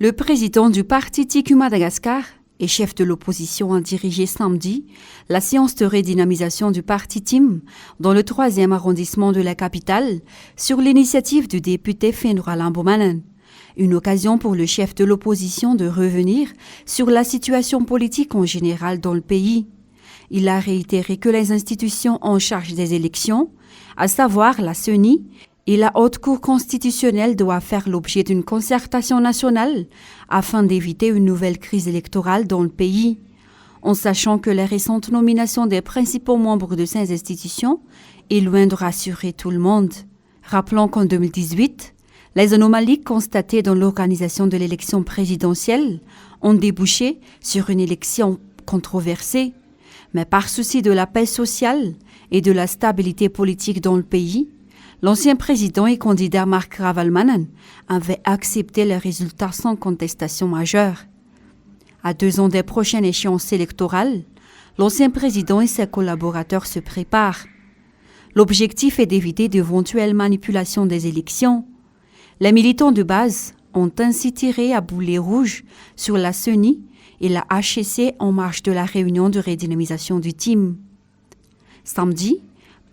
Le président du parti TQ Madagascar et chef de l'opposition a dirigé samedi la séance de redynamisation du parti TIM dans le 3e arrondissement de la capitale sur l'initiative du député Fenura Lambomanen. Une occasion pour le chef de l'opposition de revenir sur la situation politique en général dans le pays. Il a réitéré que les institutions en charge des élections, à savoir la CENI, et la Haute Cour constitutionnelle doit faire l'objet d'une concertation nationale afin d'éviter une nouvelle crise électorale dans le pays, en sachant que les récentes nominations des principaux membres de ces institutions est loin de rassurer tout le monde. Rappelons qu'en 2018, les anomalies constatées dans l'organisation de l'élection présidentielle ont débouché sur une élection controversée, mais par souci de la paix sociale et de la stabilité politique dans le pays, l'ancien président et candidat Marc Ravalomanan avait accepté les résultats sans contestation majeure. À 2 ans des prochaines échéances électorales, l'ancien président et ses collaborateurs se préparent. L'objectif est d'éviter d'éventuelles manipulations des élections. Les militants de base ont ainsi tiré à boulet rouge sur la CENI et la HCC en marge de la réunion de redynamisation du TIM. Samedi,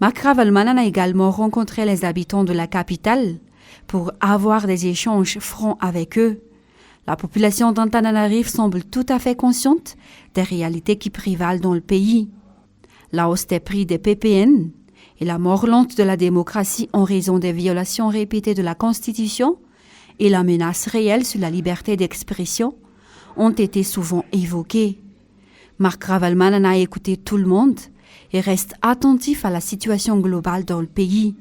Marc Ravalomanan a également rencontré les habitants de la capitale pour avoir des échanges francs avec eux. La population d'Antananarive semble tout à fait consciente des réalités qui prévalent dans le pays. La hausse des prix des PPN et la mort lente de la démocratie en raison des violations répétées de la Constitution et la menace réelle sur la liberté d'expression ont été souvent évoquées. Marc Ravalomanan a écouté tout le monde et reste attentif à la situation globale dans le pays,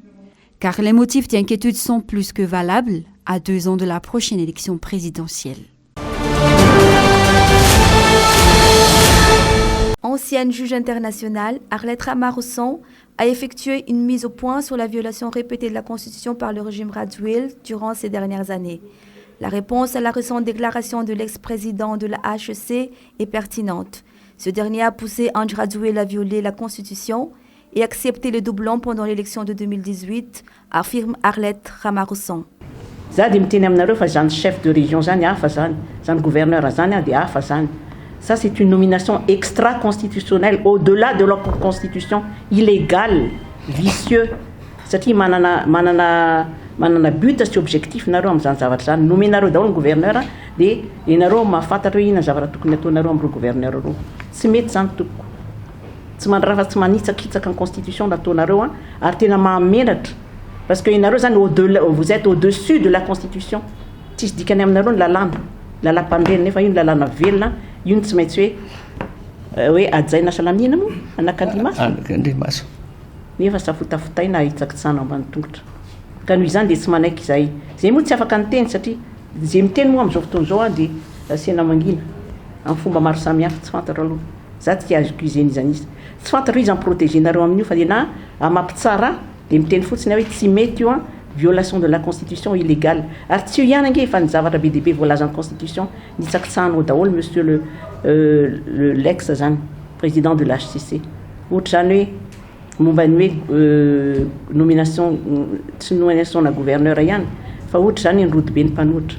car les motifs d'inquiétude sont plus que valables à 2 ans de la prochaine élection présidentielle. Ancienne juge internationale, Arlette Ramarousson a effectué une mise au point sur la violation répétée de la Constitution par le régime Radziwiłł durant ces dernières années. La réponse à la récente déclaration de l'ex-président de la HEC est pertinente. Ce dernier a poussé Andry Radziwiłł à violer la Constitution et accepter le doublon pendant l'élection de 2018, affirme Arlette Ramarousson. Za dia miteny aminareo fa zany chef de région zany hafa zany, zany gouverneur zany dia hafa zany. Ça c'est une nomination extra-constitutionnelle au-delà de la constitution illégale, vicieux. Satria manana but sy objectif nareo amin'izany zavatra zany. Nomenareo daholo ny gouverneur dia ianareo mahafantatra hoe inona zavatra tokony ataonareo amin'ireo gouverneur roa. Tsy mety zany toko. Tsy mandrafa tsy manitsakitsaka ny constitution nataonareo ary tena mahamenatra. Parce que ianareo zany vous êtes au-dessus de la constitution. Tsisy dikany aminareo ny lalàna. Lalam-pandrena nefa io ny lalàna velona, io ny tsy maintsy hoe ajaina salamina moa anak'Andriamaso. Nefa safotafotaina hitsakitsana ambany tongotra. Ka noho izany dia tsy manaiky izay moa tsy afaka niteny satria izay miteny moa amin'izao fotoana izao dia asena mangina amin'ny fomba maro samihafa tsy fantatra aloha. Za tsy azoko izeny izany izy. Tsy fantatra izy amprotégenareo amin'io fa dia na amampitsara dia miteny fotsiny hoe tsy mety io violation de la constitution illégale. Ary tsy io ihany ange fa ny zavatra be dia be voalazan'ny constitution nitsakitsahanao daholo monsieur l'ex zany président de la HCC. Ohatra zany hoe momba ny hoe nomination tsy nomination na gouverneur ihany fa ohatra zany ny route be ny mpanohitra.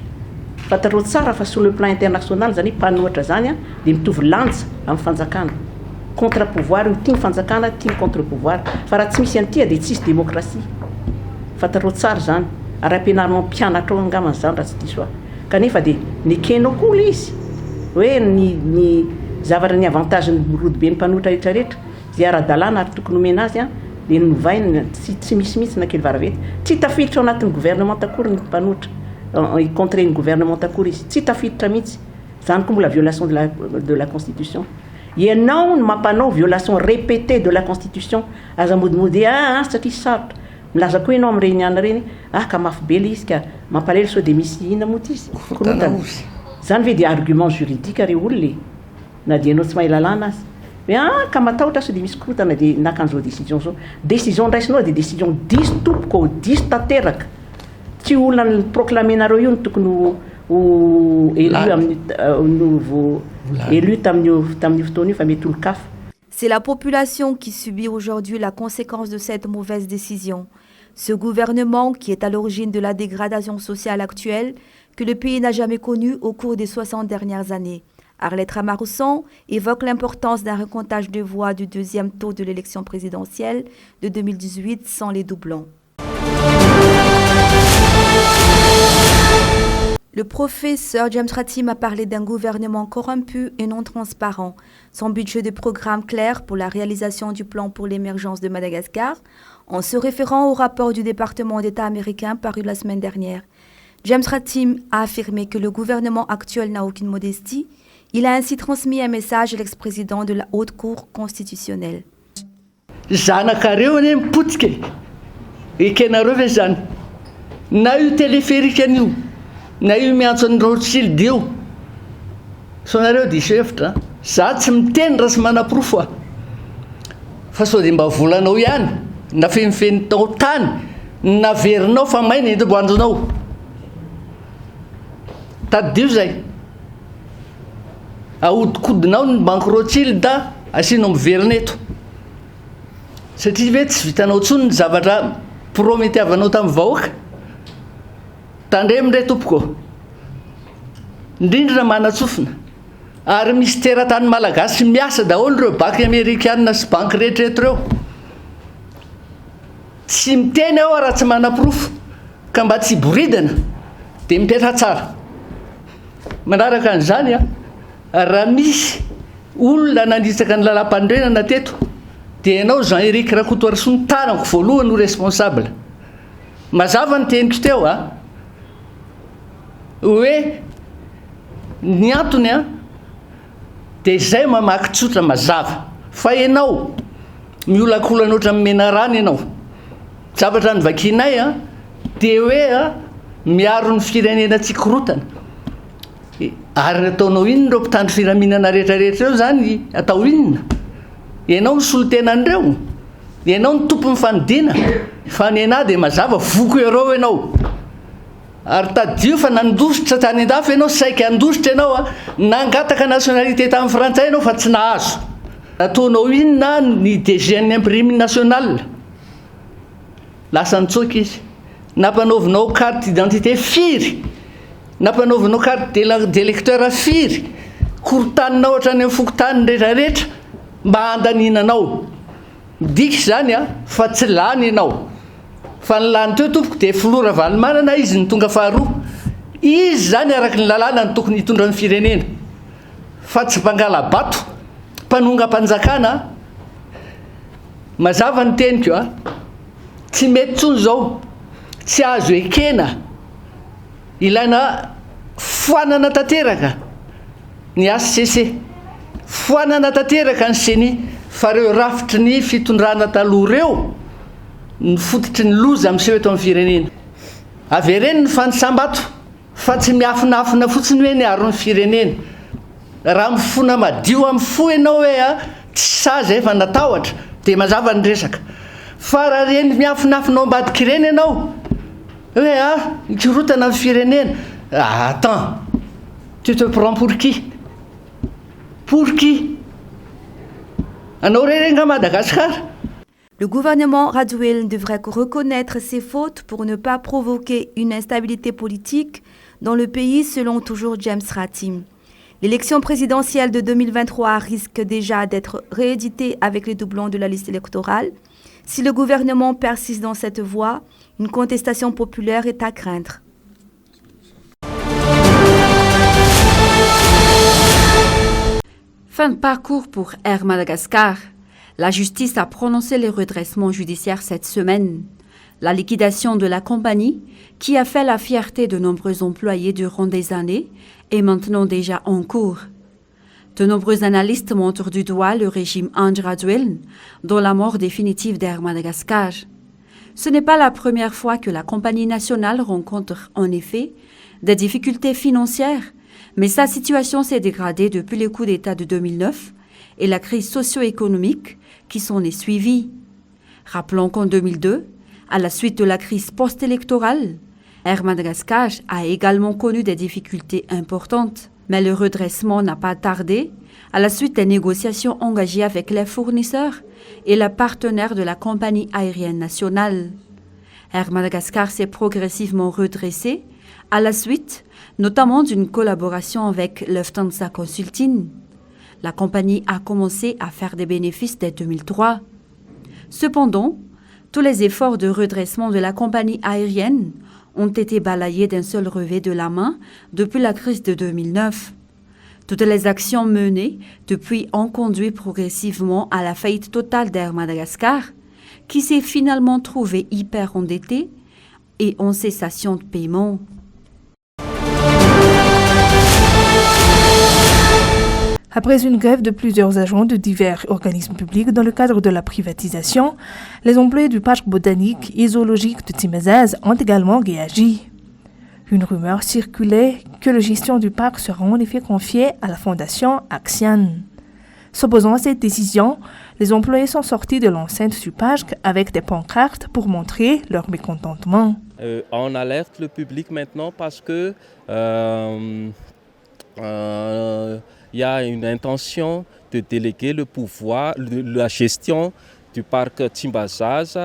Fantarao tsara fa sur le plan international zany mpanohitra zany dia mitovy lanja amin'ny fanjakana. Contre pouvoir io tia ny fanjakana, tia ny contre pouvoir. Fa raha tsy misy an'ity dia tsisy démocratie. Fantarao tsara zany ary ampianarinao mpianatra ao angamany zany raha tsy diso aho. Kanefa dia nekenao koa le izy hoe ny zavatra ny avantage ny route be ny mpanohitra rehetrarehetra dia ara-dalàna ary tokony omena azy dia novaina tsy misy mihitsy nakely varavety. Tsy tafiditra ao anatin'ny gouvernement takory ny mpanohitra contre ny gouvernement takory izy. Tsy tafiditra mihitsy. Zany koa mbola violation de la constitution. Ianao no mampanao violation répétée de la constitution. Aza modimody satria sarotra. Milaza koa ianao amin'ny réunion reny ka mafy be le izy ka mampalahelo sao dia misy ina moa ty izy. Zany ve dia argument juridique reo olona na dia anao tsy mahay lalàna azy. Ka matahotra sao dia misy korotana dia nakan'izao décision zao. Décision raisinao dia décision diso tompoko diso tanteraka. Tsy olona ny proclamenareo io ny tokony élu tamin'io fotoana io fa mety olo-kafa. C'est la population qui subit aujourd'hui la conséquence de cette mauvaise décision. Ce gouvernement, qui est à l'origine de la dégradation sociale actuelle, que le pays n'a jamais connu au cours des 60 dernières années. Arlette Ramarousson évoque l'importance d'un recomptage de voix du deuxième tour de l'élection présidentielle de 2018 sans les doublons. Le professeur James Ratim a parlé d'un gouvernement corrompu et non transparent, son budget de programme clair pour la réalisation du plan pour l'émergence de Madagascar, en se référant au rapport du département d'État américain paru la semaine dernière. James Ratim a affirmé que le gouvernement actuel n'a aucune modestie. Il a ainsi transmis un message à l'ex-président de la Haute Cour constitutionnelle. Zanakareo ane mipotika ekenareo ve zany na io téléphérique an'io na io miantso an'i Rothschild io so nareo diso hevitra za tsy miteny raha tsy manam-porofo fa sao dia mba volanao ihany na femifeny tao tany naverinao fa maina endoboandronao tadidio zay ahodikodinao ny banque Rothschild asianao miverina eto satria ve tsy vitanao tsony ny zavatra prometiavanao tamin'ny vahoaka tandremo indray tompoko indrindra manatsofina ary misy teratany malagasy miasa daholo ireo banky amerikana sy banky rehetrarehetra ireo tsy miteny ao raha tsy manam-porofo ka mba tsy boridana dia mipetra tsara manaraka an'izany raha misy olona nanditsaka ny lalam-pandrenana teto dia ianao Jean-Éric Rakotoariso ny tanako voalohany ho responsable mazava ny teniko teo hoe ny antony dia izay mamaky tsotra mazava fa ianao miolakolana oatra mimena rano ianao zavatra ny vakinay dia hoe miaro ny firenena tsy korotana ary nataonao inona ireo mpitandro firaminana rehetrarehetra eo zany atao inona ianao ny solotena an'ireo ianao ny tompo ny fanidina fa ny anahy dia mazava voko ereo ianao ary tadio fa nandositra tany an-dafy ianao saika andositra ianao nangataka nationalité tamin'ny frantsay ianao fa tsy nahazo nataonao inona ny DG ny imprime national lasa nitsoaka izy nampanaovinao carte d'identité firy nampanaovinao carte d'électeur firy korotaninao ohatrany amin'ny fokotany rehetrarehetra mba handaninanao midika zany fa tsy lany ianao fa ny lany teo tompoko dia filora valimanana izy ny tonga faharoa izy zany araky ny lalàna ny tokony hitondra ny firenena fa tsy mpangala bato mpanonga-panjakana mazava ny teniko tsy mety tsony zao tsy azo ekena ilaina foanana tanteraka ny HCC foanana tanteraka ny CENI fa reo rafitry ny fitondrana taloha reo ny fototry ny loza miseho eto amin'ny firenena avereny ny fanisambato fa tsy miafinafina fotsiny hoe niaro ny firenena raha mifona madio amin'ny fo ianao hoe tsy saza efa natahotra dia mazava ny resaka fa raha reny miafinafinao ambadiky ireny ianao hoe mikorotana amin'ny firenena attends tu te prends pour qui anao rerenga Madagascar. Le gouvernement Radziwiłł devrait reconnaître ses fautes pour ne pas provoquer une instabilité politique dans le pays, selon toujours James Ratim. L'élection présidentielle de 2023 risque déjà d'être rééditée avec les doublons de la liste électorale. Si le gouvernement persiste dans cette voie, une contestation populaire est à craindre. Fin de parcours pour Air Madagascar. La justice a prononcé les redressements judiciaires cette semaine. La liquidation de la compagnie, qui a fait la fierté de nombreux employés durant des années, est maintenant déjà en cours. De nombreux analystes montrent du doigt le régime Andry Radziwiłł dans la mort définitive d'Air Madagascar. Ce n'est pas la première fois que la compagnie nationale rencontre en effet des difficultés financières, mais sa situation s'est dégradée depuis le coup d'État de 2009 et la crise socio-économique qui s'en est suivie. Rappelons qu'en 2002, à la suite de la crise post-électorale, Air Madagascar a également connu des difficultés importantes. Mais le redressement n'a pas tardé à la suite des négociations engagées avec les fournisseurs et les partenaires de la compagnie aérienne nationale. Air Madagascar s'est progressivement redressé À la suite, notamment d'une collaboration avec Lufthansa Consulting, la compagnie a commencé à faire des bénéfices dès 2003. Cependant, tous les efforts de redressement de la compagnie aérienne ont été balayés d'un seul revers de la main depuis la crise de 2009. Toutes les actions menées depuis ont conduit progressivement à la faillite totale d'Air Madagascar, qui s'est finalement trouvé hyper endetté et en cessation de paiement. Après une grève de plusieurs agents de divers organismes publics dans le cadre de la privatisation, les employés du parc botanique et zoologique de Timazaz ont également réagi. Une rumeur circulait que la gestion du parc sera en effet confiée à la fondation Axian. S'opposant à cette décision, les employés sont sortis de l'enceinte du parc avec des pancartes pour montrer leur mécontentement. On alerte le public maintenant parce que il y a une intention de déléguer le pouvoir, la gestion du parc Timazaz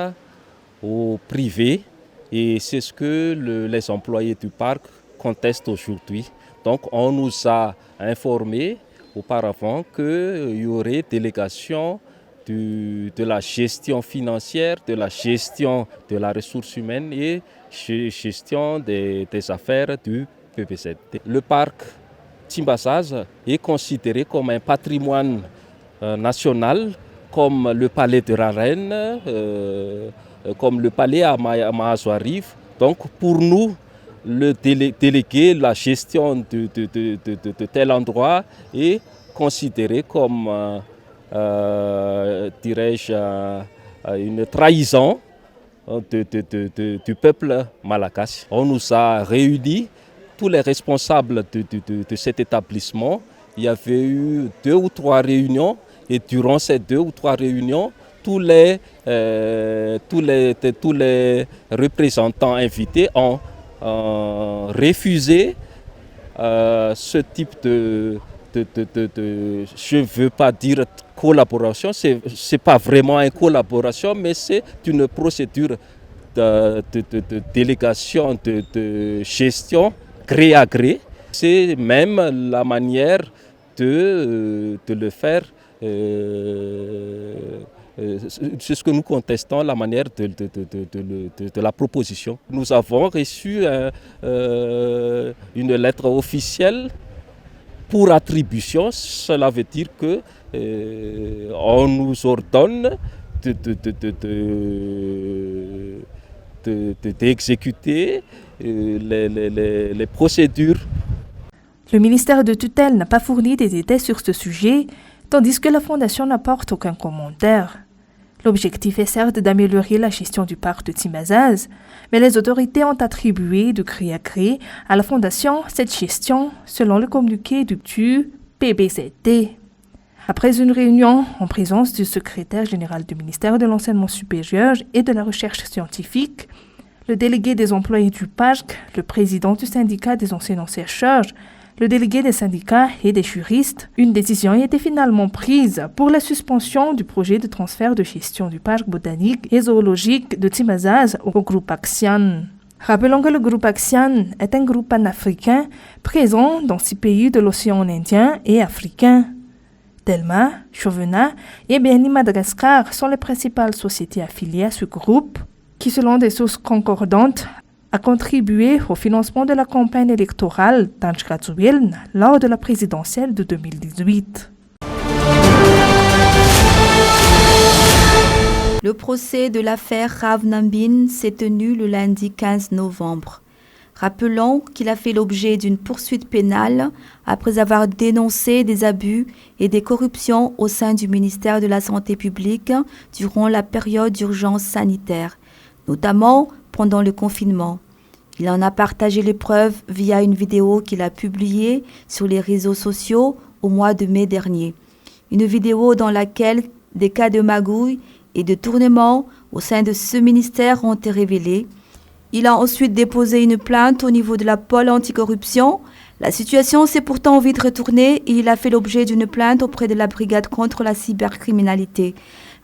au privé. Et c'est ce que les employés du parc contestent aujourd'hui. Donc on nous a informé auparavant qu'il y aurait délégation de la gestion financière, de la gestion de la ressource humaine et gestion des affaires du PBZ. Le parc Timazaz est considéré comme un patrimoine national, comme le palais de la Reine, comme le palais à Mahazouarif. Donc pour nous, le déléguer la gestion de tel endroit est considéré comme, dirais-je, une trahison du peuple malagasy. On nous a réunis, tous les responsables de cet établissement. Il y avait eu 2 ou 3 réunions et durant ces 2 ou 3 réunions, tous les représentants invités ont refusé ce type de je ne veux pas dire collaboration, c'est pas vraiment une collaboration, mais c'est une procédure de délégation, de gestion gré à gré. C'est même la manière de le faire. C'est ce que nous contestons, la manière de la proposition. Nous avons reçu une lettre officielle pour attribution. Cela veut dire que on nous ordonne d'exécuter les procédures. Le ministère de tutelle n'a pas fourni des détails sur ce sujet, tandis que la Fondation n'apporte aucun commentaire. L'objectif est certes d'améliorer la gestion du parc de Timazaz, mais les autorités ont attribué de gré à gré à la Fondation cette gestion selon le communiqué du PBZT. Après une réunion en présence du secrétaire général du ministère de l'Enseignement supérieur et de la Recherche scientifique, le délégué des employés du parc, le président du syndicat des enseignants-chercheurs, le délégué des syndicats et des juristes, une décision a été finalement prise pour la suspension du projet de transfert de gestion du parc botanique et zoologique de Timazaz au groupe Axian. Rappelons que le groupe Axian est un groupe panafricain présent dans 6 pays de l'océan Indien et africain. Delma, Chauvena et BNI Madagascar sont les principales sociétés affiliées à ce groupe qui, selon des sources concordantes, a contribué au financement de la campagne électorale d'Ange Radzuil lors de la présidentielle de 2018. Le procès de l'affaire Rav Nambin s'est tenu le lundi 15 novembre. Rappelons qu'il a fait l'objet d'une poursuite pénale après avoir dénoncé des abus et des corruptions au sein du ministère de la Santé publique durant la période d'urgence sanitaire, notamment pendant le confinement. Il en a partagé les preuves via une vidéo qu'il a publiée sur les réseaux sociaux au mois de mai dernier. Une vidéo dans laquelle des cas de magouilles et de tournement au sein de ce ministère ont été révélés. Il a ensuite déposé une plainte au niveau de la pôle anticorruption. La situation s'est pourtant vite retournée et il a fait l'objet d'une plainte auprès de la brigade contre la cybercriminalité.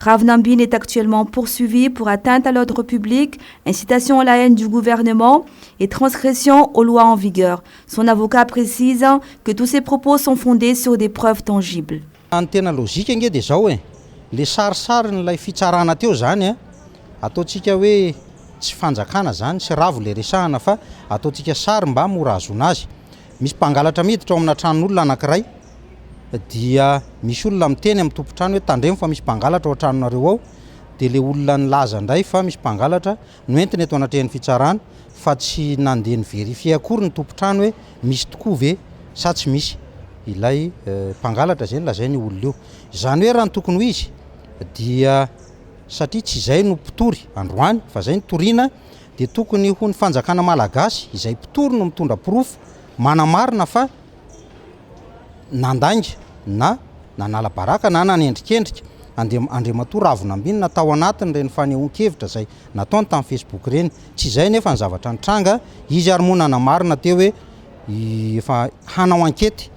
Rav Nambin est actuellement poursuivi pour atteinte à l'ordre public, incitation à la haine du gouvernement et transgression aux lois en vigueur. Son avocat précise que tous ces propos sont fondés sur des preuves tangibles. Ny tena logika nge dia zao le sarisary n'ilay fitsarana teo zany ataontsika hoe tsy fanjakana zany sy ravo le resahana fa ataontsika sary mba mora azona azy. Misy mpangalatra miditra ao amina tranon'olona anankiray dia misy olona miteny amin'ny tompontrano hoe tandremo fa misy mpangalatra ao tranonareo ao, dia le olona nilaza indray fa misy mpangalatra noentiny eto anatrehan'ny fitsarana fa tsy nandeha nivérifie akory ny tompontrano hoe misy tokoa ve sa tsy misy ilay mpangalatra zay nolazainy olona io. Zany hoe raha ny tokony ho izy dia satria tsy izay no mpitory androany fa zay ny toriana dia tokony ho ny fanjakana malagasy izay mpitory no mitondra porofo manamarina fa nandainga na nanala baraka na nanendrikendrika Andriamatoa Rav Nambin natao anatiny reny fanehoan-kevitra zay nataony tamin'ny Facebook reny. Tsy izay nefa ny zavatra nitranga izy ary moa nanamarina teo hoe efa hanao ankety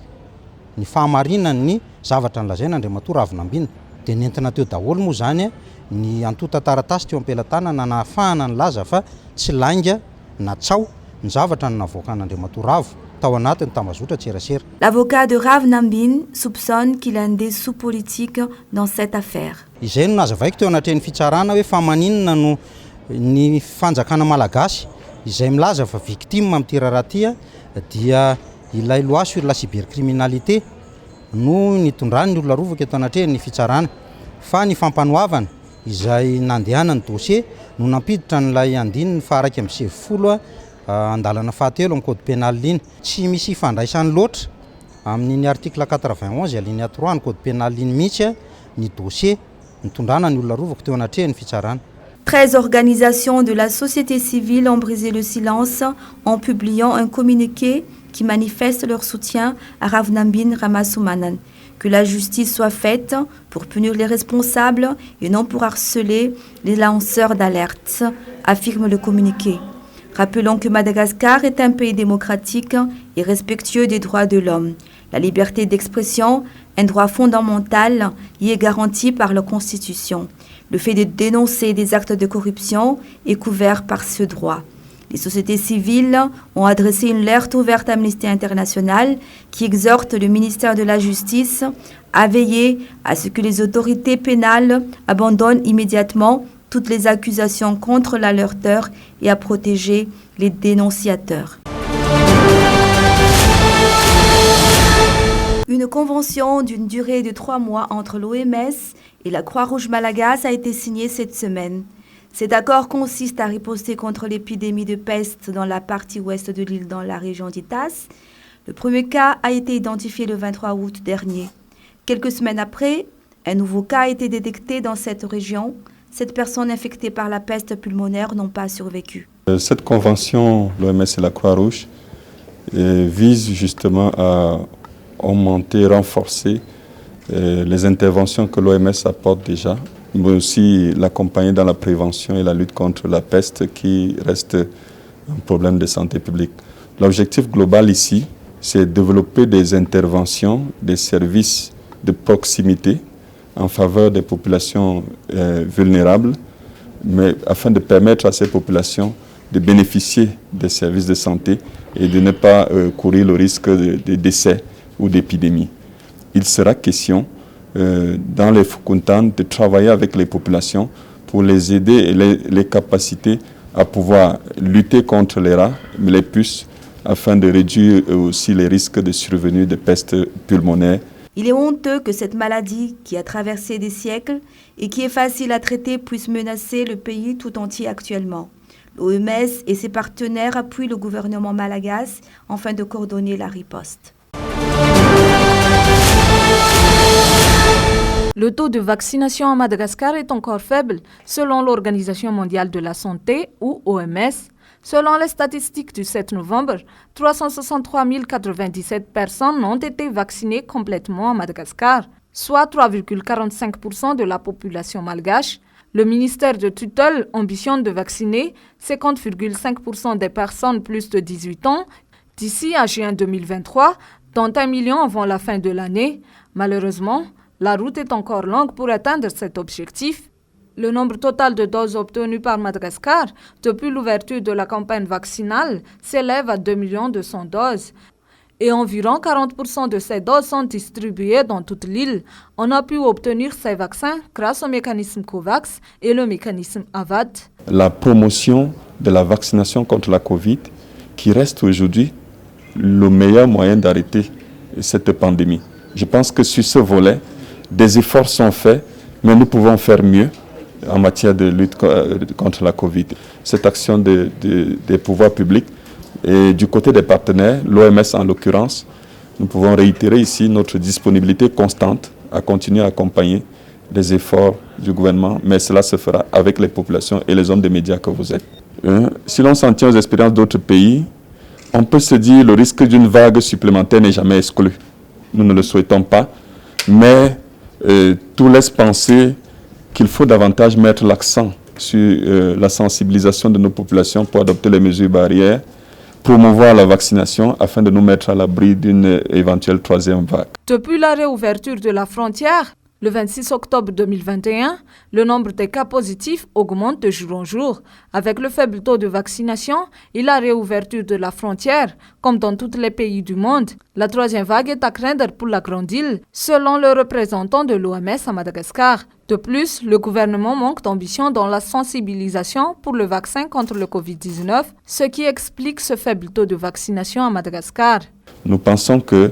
ny fahamarinany ny zavatra nilazaina Andriamatoa Rav Nambin. Dia nentina teo daholo moa zany ny antota taratasy teo am-pelantanana nahafahana nilaza fa tsy lainga na tsao ny zavatra ny navoaka an'Andriamatoa Rav tao anatiny tambazotra tserasera. L'avocat de Rav Nambin soupçonne qu'il a un dessous politique dans cette affaire. Izay no nazavaiko teo anatrehan'ny fitsarana hoe fa maninona no ny fanjakana malagasy izay milaza fa victime amin'ity raharaha dia ilay loi sur la cybercriminalité no nitondrany ny olona rovaka eto anatrehan'ny fitsarana fa ny fampanoavana izay nandehanany dossier no nampiditra n'ilay andininy faharaiky amby 70 andalana fahatelo amin'ny code pénal iny. Tsy misy ifandraisany loatra amin'ny article 91 alinéa 3 ny code pénal iny mihitsy ny dossier nitondrana ny olona rovaka teo anatrehan'ny fitsarana. 13 organisations de la société civile ont brisé le silence en publiant un communiqué qui manifeste leur soutien à Rav Nambin Ramasoumanan. Que la justice soit faite pour punir les responsables et non pour harceler les lanceurs d'alerte, affirme le communiqué. Rappelons que Madagascar est un pays démocratique et respectueux des droits de l'homme. La liberté d'expression, un droit fondamental, y est garanti par la Constitution. Le fait de dénoncer des actes de corruption est couvert par ce droit. Les sociétés civiles ont adressé une lettre ouverte à Amnesty International qui exhorte le ministère de la Justice à veiller à ce que les autorités pénales abandonnent immédiatement toutes les accusations contre l'alerteur et à protéger les dénonciateurs. Une convention d'une durée de 3 mois entre l'OMS et la Croix-Rouge malgache a été signée cette semaine. Cet accord consiste à riposter contre l'épidémie de peste dans la partie ouest de l'île dans la région d'Itas. Le premier cas a été identifié le 23 août dernier. Quelques semaines après, un nouveau cas a été détecté dans cette région. 7 personnes infectées par la peste pulmonaire n'ont pas survécu. Cette convention, l'OMS et la Croix-Rouge, vise justement à augmenter, renforcer les interventions que l'OMS apporte déjà, mais aussi l'accompagner dans la prévention et la lutte contre la peste qui reste un problème de santé publique. L'objectif global ici, c'est de développer des interventions, des services de proximité en faveur des populations vulnérables, mais afin de permettre à ces populations de bénéficier des services de santé et de ne pas courir le risque de décès ou d'épidémie. Il sera question dans les Fukuntan de travailler avec les populations pour les aider et les capaciter à pouvoir lutter contre les rats, les puces, afin de réduire aussi les risques de survenue de peste pulmonaire. Il est honteux que cette maladie, qui a traversé des siècles et qui est facile à traiter, puisse menacer le pays tout entier actuellement. L'OMS et ses partenaires appuient le gouvernement malgache afin de coordonner la riposte. Le taux de vaccination à Madagascar est encore faible, selon l'Organisation mondiale de la santé, ou OMS. Selon les statistiques du 7 novembre, 363 097 personnes ont été vaccinées complètement à Madagascar, soit 3,45% de la population malgache. Le ministère de tutelle ambitionne de vacciner 50,5% des personnes plus de 18 ans d'ici à juin 2023, dont 1 million avant la fin de l'année. Malheureusement, La route est encore longue pour atteindre cet objectif. Le nombre total de doses obtenues par Madagascar depuis l'ouverture de la campagne vaccinale s'élève à 2 200 000 doses. Et environ 40% de ces doses sont distribuées dans toute l'île. On a pu obtenir ces vaccins grâce au mécanisme COVAX et le mécanisme AVAD. La promotion de la vaccination contre la Covid, qui reste aujourd'hui le meilleur moyen d'arrêter cette pandémie. Je pense que sur ce volet, des efforts sont faits, mais nous pouvons faire mieux en matière de lutte contre la Covid. Cette action des pouvoirs publics et du côté des partenaires, l'OMS en l'occurrence, nous pouvons réitérer ici notre disponibilité constante à continuer à accompagner les efforts du gouvernement, mais cela se fera avec les populations et les hommes des médias que vous êtes. Si l'on s'en tient aux expériences d'autres pays, on peut se dire que le risque d'une vague supplémentaire n'est jamais exclu. Nous ne le souhaitons pas, mais tout laisse penser qu'il faut davantage mettre l'accent sur la sensibilisation de nos populations pour adopter les mesures barrières, promouvoir la vaccination afin de nous mettre à l'abri d'une éventuelle troisième vague. Depuis la réouverture de la frontière, le 26 octobre 2021, le nombre des cas positifs augmente de jour en jour. Avec le faible taux de vaccination et la réouverture de la frontière, comme dans tous les pays du monde, la troisième vague est à craindre pour la grande île, selon le représentant de l'OMS à Madagascar. De plus, le gouvernement manque d'ambition dans la sensibilisation pour le vaccin contre le Covid-19, ce qui explique ce faible taux de vaccination à Madagascar. Nous pensons que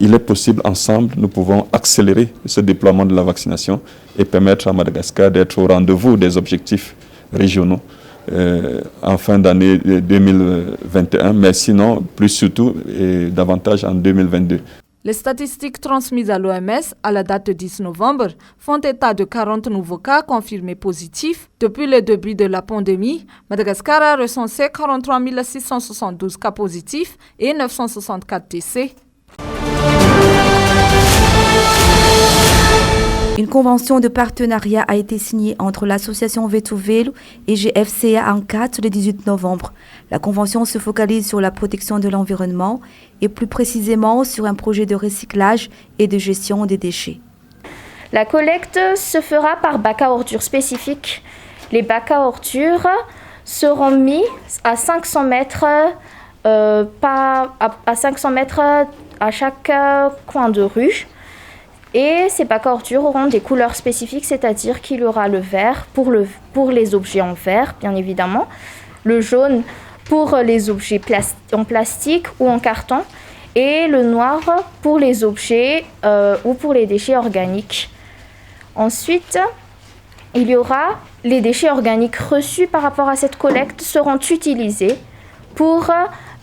il est possible, ensemble, nous pouvons accélérer ce déploiement de la vaccination et permettre à Madagascar d'être au rendez-vous des objectifs régionaux en fin d'année 2021, mais sinon, plus surtout et davantage en 2022. Les statistiques transmises à l'OMS à la date de 10 novembre font état de 40 nouveaux cas confirmés positifs. Depuis le début de la pandémie, Madagascar a recensé 43 672 cas positifs et 964 décès. Une convention de partenariat a été signée entre l'association Vetuvelo et GFCA Encat le 18 novembre. La convention se focalise sur la protection de l'environnement et plus précisément sur un projet de recyclage et de gestion des déchets. La collecte se fera par bac à ordures spécifiques. Les bacs à ordures seront mis à 500 mètres, à chaque coin de rue. Et ces bacs à ordures auront des couleurs spécifiques, c'est-à-dire qu'il y aura le vert pour les objets en verre, bien évidemment, le jaune pour les objets en plastique ou en carton, et le noir pour les objets ou pour les déchets organiques. Ensuite, il y aura les déchets organiques reçus par rapport à cette collecte seront utilisés pour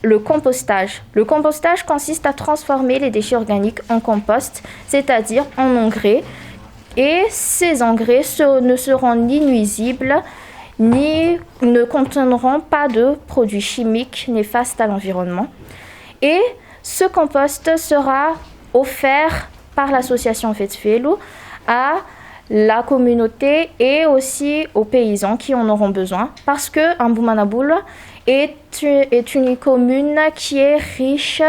le compostage. Le compostage consiste à transformer les déchets organiques en compost, c'est-à-dire en engrais. Et ces engrais ne seront ni nuisibles, ni ne contiendront pas de produits chimiques néfastes à l'environnement. Et ce compost sera offert par l'association Vetuvelo à la communauté et aussi aux paysans qui en auront besoin, parce que Mboumanaboul est une commune qui est riche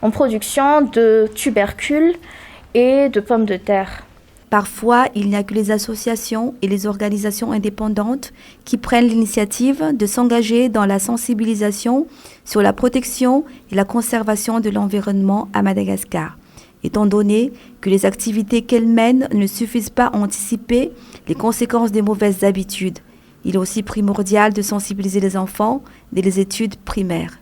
en production de tubercules et de pommes de terre. Parfois, il n'y a que les associations et les organisations indépendantes qui prennent l'initiative de s'engager dans la sensibilisation sur la protection et la conservation de l'environnement à Madagascar. Étant donné que les activités qu'elles mènent ne suffisent pas à anticiper les conséquences des mauvaises habitudes, il est aussi primordial de sensibiliser les enfants dès les études primaires.